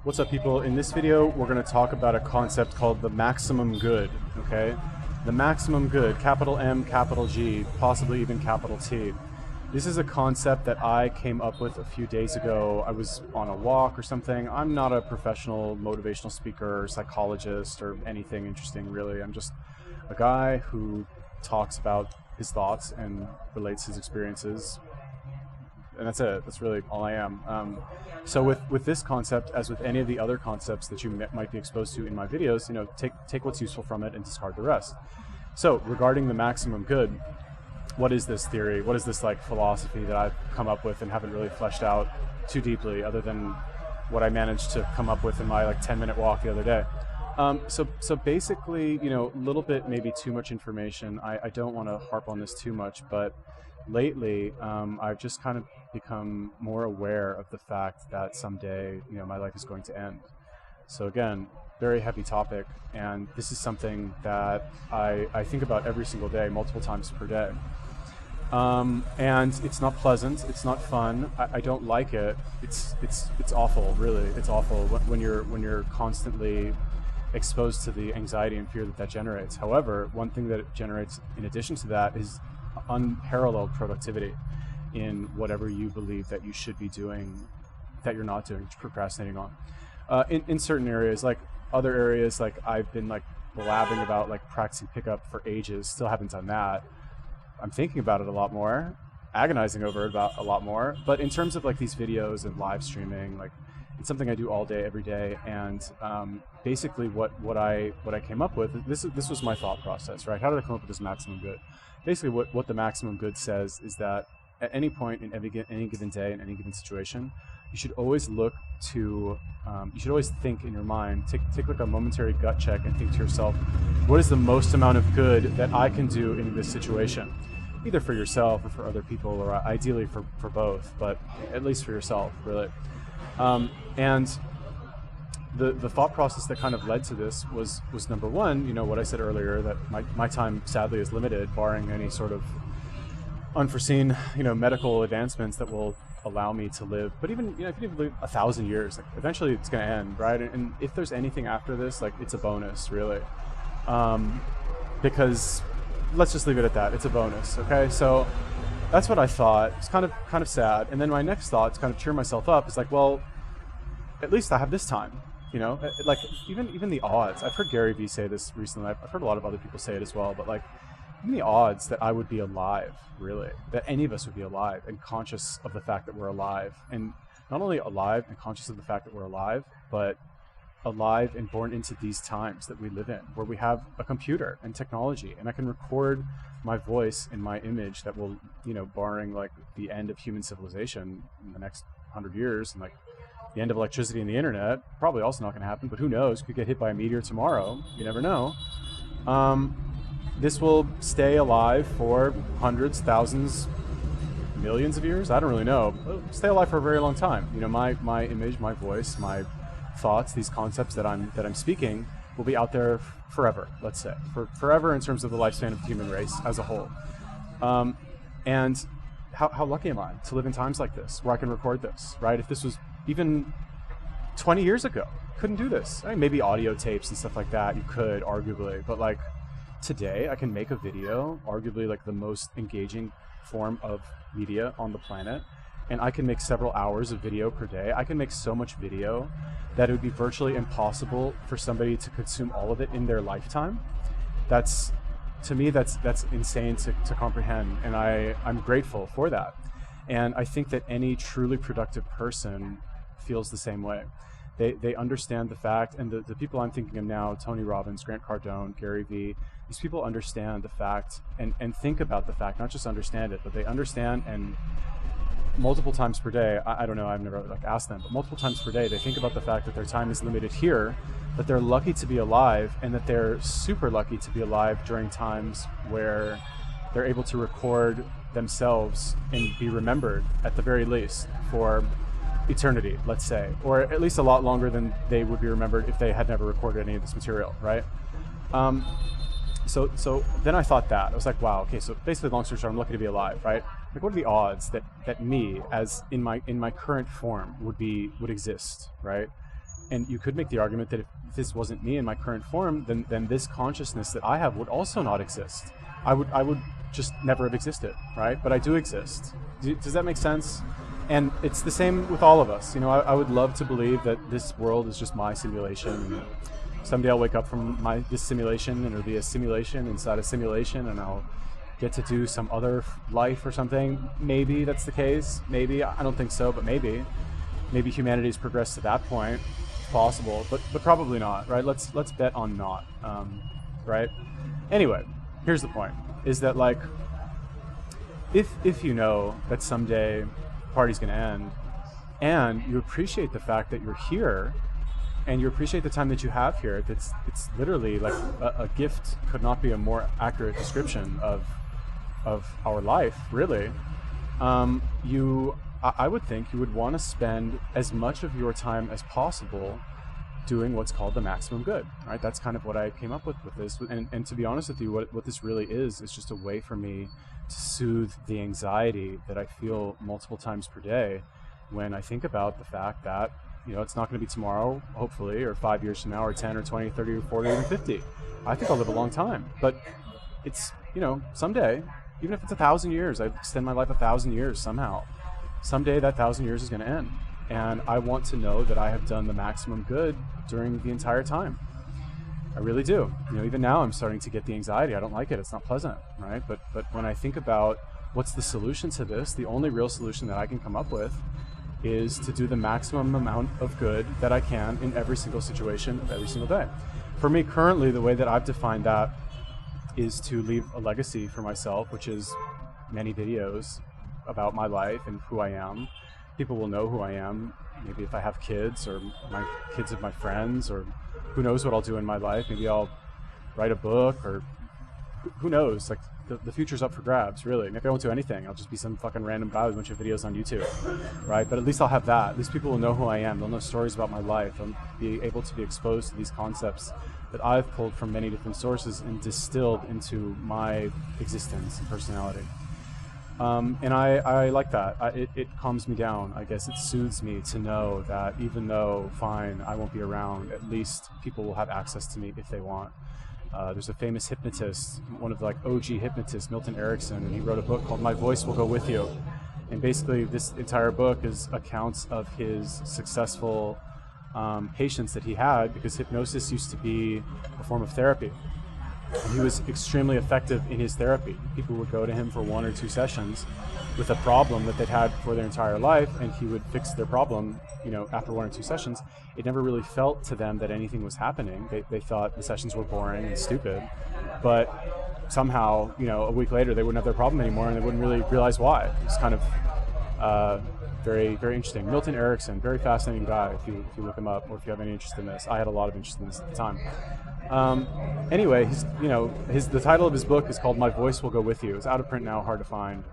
What's up, people? In this video, we're going to talk about a concept called the maximum good, okay? The maximum good, capital M, capital G, possibly even capital T. This is a concept that I came up with a few days ago. I was on a walk or something. I'm not a professional motivational speaker or psychologist or anything interesting, really. I'm just a guy who talks about his thoughts and relates his experiences. And that's it. That's really all I am. So with this concept, as with any of the other concepts that you might be exposed to in my videos, you know, take what's useful from it and discard the rest. So regarding the maximum good, what is this theory? What is this like philosophy that I've come up with and haven't really fleshed out too deeply, other than what I managed to come up with in my like 10-minute walk the other day? So basically, you know, a little bit maybe too much information. I don't want to harp on this too much, but lately I've just kind of become more aware of the fact that someday, you know, my life is going to end. So again, very heavy topic, and this is something that I think about every single day, multiple times per day. And it's not pleasant, it's not fun, I don't like it. It's awful, really. It's awful when you're constantly exposed to the anxiety and fear that generates. However, one thing that it generates in addition to that is unparalleled productivity in whatever you believe that you should be doing that you're not doing, procrastinating on. In certain areas, like other areas, like I've been like blabbing about like practicing pickup for ages, still haven't done that. I'm thinking about it a lot more, agonizing over it about a lot more. But in terms of like these videos and live streaming, like it's something I do all day, every day. And basically what I came up with, this was my thought process, right? How did I come up with this maximum good? Basically what the maximum good says is that at any point in any given day, in any given situation, you should always look to, you should always think in your mind, take like a momentary gut check and think to yourself, what is the most amount of good that I can do in this situation? Either for yourself or for other people, or ideally for both, but at least for yourself, really. And the thought process that kind of led to this was number one, you know, what I said earlier, that my time sadly is limited, barring any sort of unforeseen, you know, medical advancements that will allow me to live. But even, you know, if you live 1,000 years, like eventually it's going to end, right? And if there's anything after this, like it's a bonus, really, because let's just leave it at that. It's a bonus, okay? So that's what I thought. It's kind of sad. And then my next thought, to kind of cheer myself up, is like, well, at least I have this time. You know, like even the odds. I've heard Gary Vee say this recently. I've heard a lot of other people say it as well. But like, even the odds that I would be alive, really, that any of us would be alive and conscious of the fact that we're alive, and not only alive and conscious of the fact that we're alive, but alive and born into these times that we live in, where we have a computer and technology, and I can record my voice and my image that will, you know, barring like the end of human civilization in the next 100 years, and like the end of electricity and the internet, probably also not going to happen, but who knows, could get hit by a meteor tomorrow, you never know. This will stay alive for hundreds, thousands, millions of years, I don't really know. It'll stay alive for a very long time. You know, my image, my voice, my thoughts, these concepts that I'm speaking will be out there forever, let's say, for forever in terms of the lifespan of the human race as a whole. And how lucky am I to live in times like this, where I can record this, right? If this was even 20 years ago, couldn't do this. I mean, maybe audio tapes and stuff like that, you could, arguably, but like today I can make a video, arguably like the most engaging form of media on the planet, and I can make several hours of video per day. I can make so much video that it would be virtually impossible for somebody to consume all of it in their lifetime. That's, to me, that's insane to comprehend, and I'm grateful for that. And I think that any truly productive person feels the same way. They understand the fact, and the people I'm thinking of now, Tony Robbins, Grant Cardone, Gary Vee, these people understand the fact and think about the fact, not just understand it, but they understand, and multiple times per day, I don't know, I've never like asked them, but multiple times per day, they think about the fact that their time is limited here, that they're lucky to be alive, and that they're super lucky to be alive during times where they're able to record themselves and be remembered, at the very least, for eternity, let's say, or at least a lot longer than they would be remembered if they had never recorded any of this material, right? So then I thought that. I was like, wow, okay, so basically, long story short, I'm lucky to be alive, right? Like, what are the odds that me, as in my current form, would exist, right? And you could make the argument that if this wasn't me in my current form, then this consciousness that I have would also not exist. I would just never have existed, right? But I do exist. Does that make sense? And it's the same with all of us. I would love to believe that this world is just my simulation. And someday I'll wake up from this simulation, and it'll be a simulation inside a simulation, and I'll get to do some other life or something. Maybe that's the case. Maybe. I don't think so, but maybe. Maybe humanity's progressed to that point. Possible, but probably not, right? Let's bet on not, right? Anyway, here's the point: is that like, if you know that someday the party's going to end, and you appreciate the fact that you're here, and you appreciate the time that you have here, it's literally like a gift. Could not be a more accurate description of our life, really. I would think you would want to spend as much of your time as possible doing what's called the maximum good, right? That's kind of what I came up with this. And to be honest with you, what this really is just a way for me to soothe the anxiety that I feel multiple times per day when I think about the fact that, it's not going to be tomorrow, hopefully, or 5 years from now, or 10 or 20, 30 or 40 or even 50. I think I'll live a long time, but it's, someday, even if it's 1,000 years, I extend my life 1,000 years somehow. Someday that 1,000 years is going to end. And I want to know that I have done the maximum good during the entire time. I really do. Even now I'm starting to get the anxiety. I don't like it. It's not pleasant, right? But when I think about what's the solution to this, the only real solution that I can come up with is to do the maximum amount of good that I can in every single situation of every single day. For me, currently, the way that I've defined that is to leave a legacy for myself, which is many videos about my life and who I am. People will know who I am. Maybe if I have kids, or my kids of my friends, or who knows what I'll do in my life. Maybe I'll write a book, or who knows? Like the future's up for grabs, really. Maybe I won't do anything. I'll just be some fucking random guy with a bunch of videos on YouTube, right? But at least I'll have that. At least people will know who I am. They'll know stories about my life. I'll be able to be exposed to these concepts that I've pulled from many different sources and distilled into my existence and personality. And I like that. It calms me down. I guess it soothes me to know that even though, fine, I won't be around, at least people will have access to me if they want. There's a famous hypnotist, one of the OG hypnotists, Milton Erickson, and he wrote a book called My Voice Will Go With You. And basically this entire book is accounts of his successful patients that he had, because hypnosis used to be a form of therapy. And he was extremely effective in his therapy. People would go to him for 1 or 2 sessions with a problem that they'd had for their entire life, and he would fix their problem, after 1 or 2 sessions. It never really felt to them that anything was happening. They thought the sessions were boring and stupid, but somehow, a week later, they wouldn't have their problem anymore, and they wouldn't really realize why. It's kind of very, very interesting. Milton Erickson, very fascinating guy, if you look him up, or if you have any interest in this. I had a lot of interest in this at the time. Anyway, the title of his book is called My Voice Will Go With You. It's out of print now, hard to find,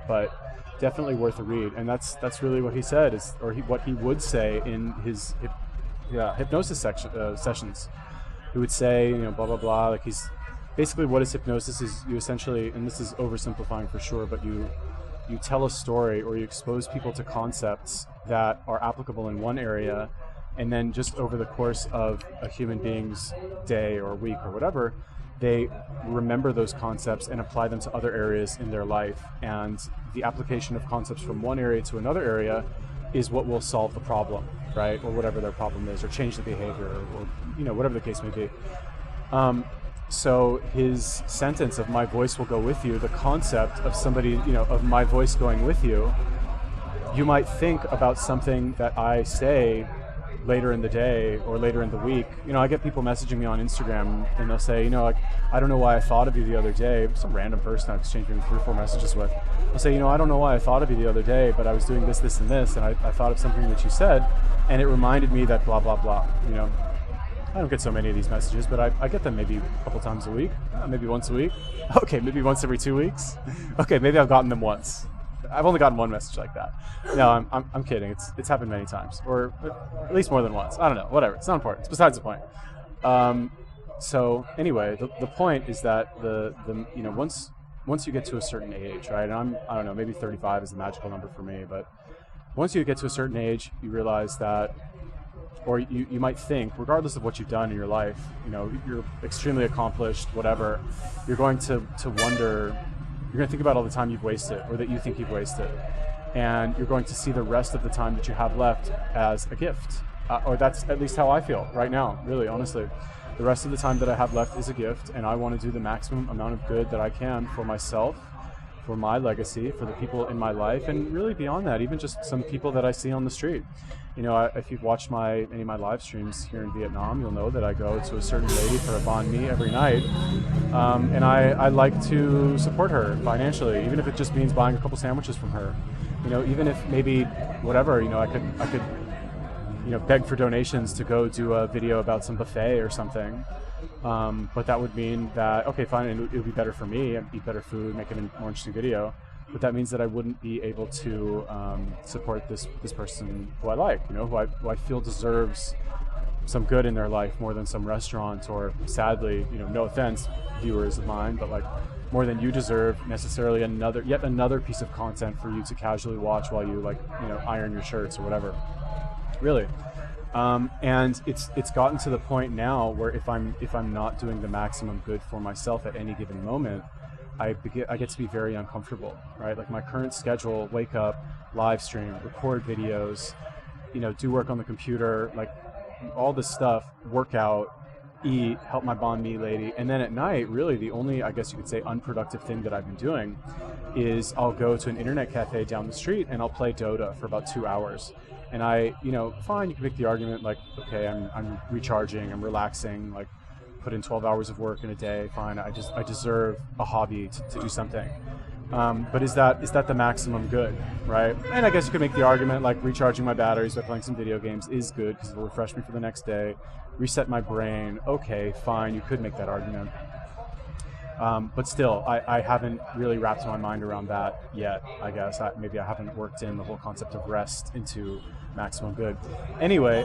but definitely worth a read. And that's really what he said, what he would say in his hypnosis sessions. He would say, blah blah blah. Like, he's basically, what is hypnosis is you essentially, and this is oversimplifying for sure, but you tell a story, or you expose people to concepts that are applicable in one area. And then just over the course of a human being's day or week or whatever, they remember those concepts and apply them to other areas in their life. And the application of concepts from one area to another area is what will solve the problem, right? Or whatever their problem is, or change the behavior, or whatever the case may be. So his sentence of my voice will go with you, the concept of somebody, of my voice going with you, you might think about something that I say later in the day or later in the week. I get people messaging me on Instagram, and they'll say, I don't know why I thought of you the other day. Some random person I've exchanged maybe 3 or 4 messages with. I'll say, I don't know why I thought of you the other day, but I was doing this, this, and this, and I thought of something that you said, and it reminded me that blah, blah, blah. I don't get so many of these messages, but I get them maybe a couple times a week, maybe once a week. Okay, maybe once every 2 weeks. Okay, maybe I've gotten them once. I've only gotten one message like that. No, I'm kidding. It's happened many times, or at least more than once. I don't know. Whatever. It's not important. It's besides the point. So anyway, the point is that once you get to a certain age, right? And I don't know. Maybe 35 is the magical number for me, but once you get to a certain age, you realize that, or you might think, regardless of what you've done in your life, you know, you're extremely accomplished, whatever, you're going to wonder, you're going to think about all the time you've wasted, or that you think you've wasted, and you're going to see the rest of the time that you have left as a gift, or that's at least how I feel right now, really, honestly. The rest of the time that I have left is a gift, and I want to do the maximum amount of good that I can for myself, for my legacy, for the people in my life, and really beyond that, even just some people that I see on the street. You know, if you've watched any of my live streams here in Vietnam, you'll know that I go to a certain lady for a banh mi every night, and I like to support her financially, even if it just means buying a couple sandwiches from her. You know, even if maybe whatever, you know, I could you know, beg for donations to go do a video about some buffet or something. But that would mean that, okay, fine, it would be better for me, I'd eat better food, make a more interesting video. But that means that I wouldn't be able to support this person who I like, you know, who I feel deserves some good in their life more than some restaurant, or sadly, you know, no offense, viewers of mine, but like more than you deserve necessarily yet another piece of content for you to casually watch while you, like, you know, iron your shirts or whatever. Really. And it's gotten to the point now where if I'm not doing the maximum good for myself at any given moment, I get to be very uncomfortable, right? Like my current schedule: wake up, live stream, record videos, you know, do work on the computer, like all this stuff, work out, eat, help my banh mi lady, and then at night, really the only, I guess you could say, unproductive thing that I've been doing is I'll go to an internet cafe down the street and I'll play Dota for about 2 hours. And you know, fine, you can make the argument like, okay, I'm recharging, I'm relaxing, like put in 12 hours of work in a day, fine, I deserve a hobby to do something. But is that the maximum good, right? And I guess you could make the argument like recharging my batteries by playing some video games is good because it'll refresh me for the next day, reset my brain. Okay, fine, you could make that argument. But still, I haven't really wrapped my mind around that yet, I guess. Maybe I haven't worked in the whole concept of rest into maximum good. Anyway,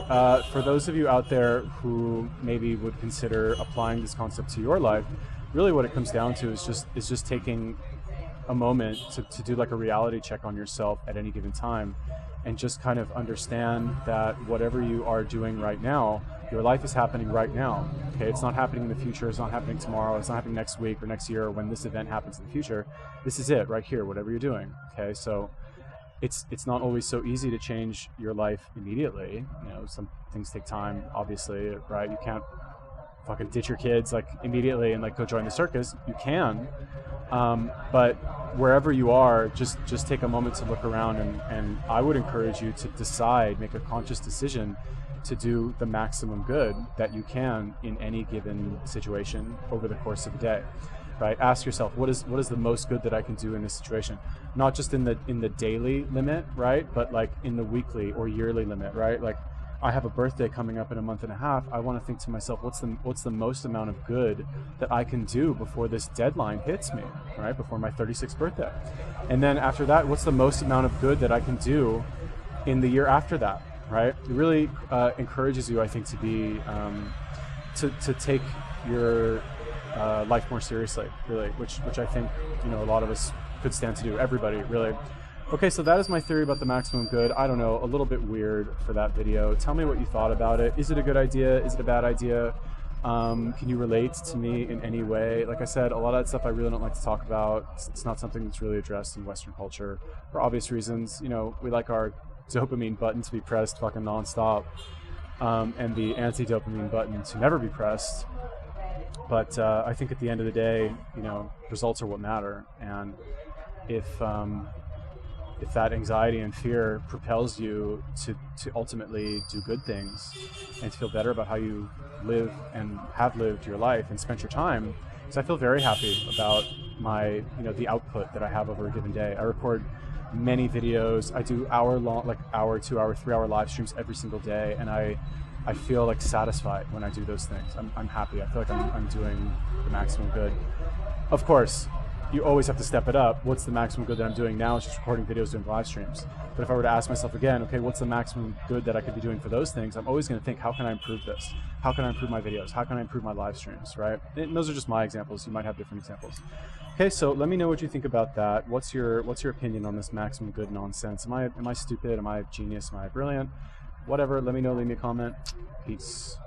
for those of you out there who maybe would consider applying this concept to your life, really what it comes down to is just taking a moment to do like a reality check on yourself at any given time, and just kind of understand that whatever you are doing right now, your life is happening right now. Okay, it's not happening in the future, it's not happening tomorrow, it's not happening next week or next year or when this event happens in the future. This is it right here, whatever you're doing. Okay, so it's not always so easy to change your life immediately. You know, some things take time, obviously, right? You can't fucking ditch your kids like immediately and like go join the circus. You can, but wherever you are, just take a moment to look around, and I would encourage you to decide, make a conscious decision to do the maximum good that you can in any given situation over the course of a day. Right? Ask yourself, what is the most good that I can do in this situation? Not just in the daily limit, right? But like in the weekly or yearly limit, right? Like I have a birthday coming up in a month and a half. I want to think to myself, what's the most amount of good that I can do before this deadline hits me, right? Before my 36th birthday. And then after that, what's the most amount of good that I can do in the year after that, right? It really encourages you, I think, to be to take your life more seriously, really, which I think, you know, a lot of us could stand to do. Everybody, really. Okay, so that is my theory about the maximum good. I don't know, a little bit weird for that video. Tell me what you thought about it. Is it a good idea? Is it a bad idea? Can you relate to me in any way? Like I said, a lot of that stuff I really don't like to talk about. It's not something that's really addressed in Western culture for obvious reasons. You know, we like our dopamine button to be pressed fucking nonstop, and the anti-dopamine button to never be pressed. But I think at the end of the day, you know, results are what matter. And if that anxiety and fear propels you to ultimately do good things and to feel better about how you live and have lived your life and spent your time, so I feel very happy about my, you know, the output that I have over a given day. I record many videos. I do hour-long, like hour, 2 hour, 3 hour live streams every single day, and I feel like satisfied when I do those things. I'm happy. I feel like I'm doing the maximum good. Of course, you always have to step it up. What's the maximum good that I'm doing now? It's just recording videos, doing live streams. But if I were to ask myself again, okay, what's the maximum good that I could be doing for those things? I'm always going to think, how can I improve this? How can I improve my videos? How can I improve my live streams, right? And those are just my examples. You might have different examples. Okay, so let me know what you think about that. What's your opinion on this maximum good nonsense? Am I stupid? Am I a genius? Am I brilliant? whatever. Let me know. Leave me a comment. Peace.